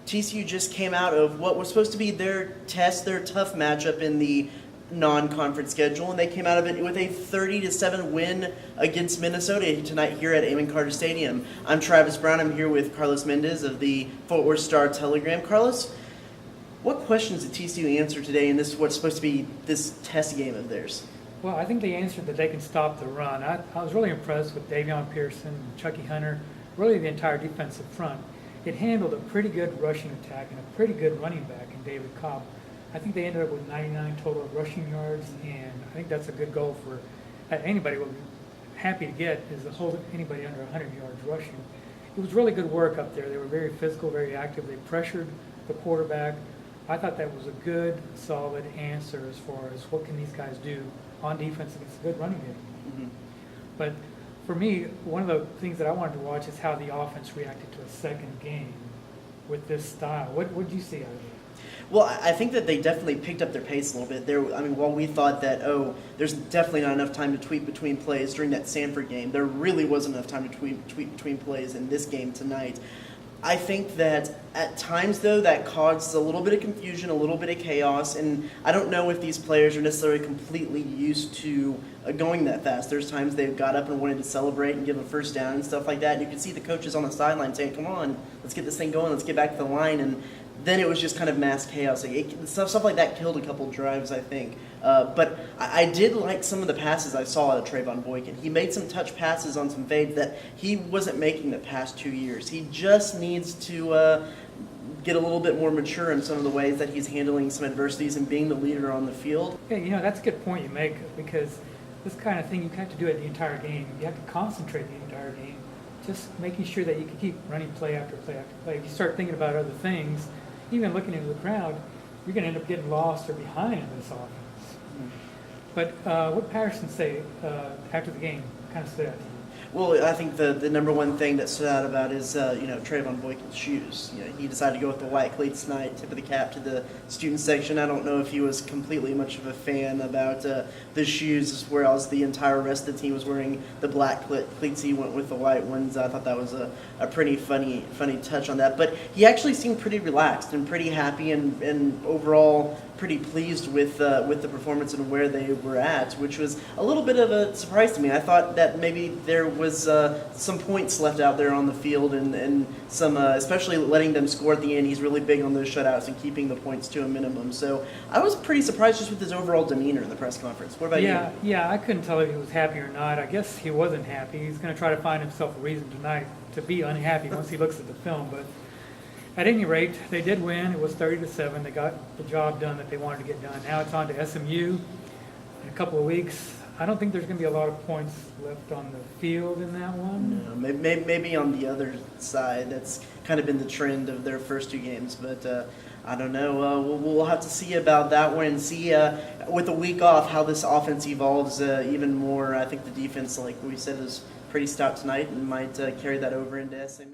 TCU just came out of what was supposed to be their test, their tough matchup in the non-conference schedule, and they came out of it with a 30-7 win against Minnesota tonight here at Amon Carter Stadium. I'm Travis Brown. I'm here with Carlos Mendez of the Fort Worth Star-Telegram. Carlos, what questions did TCU answer today in this what's supposed to be this test game of theirs? Well, I think they answered that they can stop the run. I was really impressed with Davion Pearson, Chucky Hunter, really the entire defensive front. It handled a pretty good rushing attack and a pretty good running back in David Cobb. I think they ended up with 99 total rushing yards, and I think that's a good goal for anybody will be happy to get, is to hold anybody under 100 yards rushing. It was really good work up there. They were very physical, very active. They pressured the quarterback. I thought that was a good, solid answer as far as what can these guys do on defense against a good running game. Mm-hmm. But for me, one of the things that I wanted to watch is how the offense reacted to a second game with this style. What did you see out of it? Well, I think that they definitely picked up their pace a little bit. While we thought that, there's definitely not enough time to tweak between plays during that Sanford game, there really wasn't enough time to tweak between plays in this game tonight. I think that at times, though, that caused a little bit of confusion, a little bit of chaos, and I don't know if these players are necessarily completely used to going that fast. There's times they got up and wanted to celebrate and give a first down and stuff like that, and you could see the coaches on the sideline saying, come on, let's get this thing going, let's get back to the line, and then it was just kind of mass chaos. Stuff like that killed a couple drives, I think. But I did like some of the passes I saw out of Trayvon Boykin. He made some touch passes on some fades that he wasn't making the past 2 years. He just needs to get a little bit more mature in some of the ways that he's handling some adversities and being the leader on the field. Yeah, that's a good point you make, because this kind of thing you have to do it the entire game. You have to concentrate the entire game, just making sure that you can keep running play after play after play. If you start thinking about other things, even looking into the crowd, you're going to end up getting lost or behind in this offense. Mm-hmm. But what did Patterson say after the game kind of stood out to you? Well, I think the number one thing that stood out about is Trayvon Boykin's shoes. He decided to go with the white cleats tonight, tip of the cap to the student section. I don't know if he was completely much of a fan about the shoes, whereas the entire rest of the team was wearing the black cleats. He went with the white ones. I thought that was a pretty funny touch on that. But he actually seemed pretty relaxed and pretty happy and overall pretty pleased with the performance and where they were at, which was a little bit of a surprise to me. I thought that maybe there was some points left out there on the field and some, especially letting them score at the end. He's really big on those shutouts and keeping the points to a minimum. So I was pretty surprised just with his overall demeanor in the press conference. What about you? Yeah, I couldn't tell if he was happy or not. I guess he wasn't happy. He's going to try to find himself a reason tonight to be unhappy once he looks at the film. But at any rate, they did win. It was 30-7. They got the job done that they wanted to get done. Now it's on to SMU in a couple of weeks. I don't think there's going to be a lot of points left on the field in that one. No, maybe on the other side. That's kind of been the trend of their first two games. But I don't know. We'll have to see about that one and see with a week off how this offense evolves even more. I think the defense, like we said, is pretty stout tonight and might carry that over into SMU.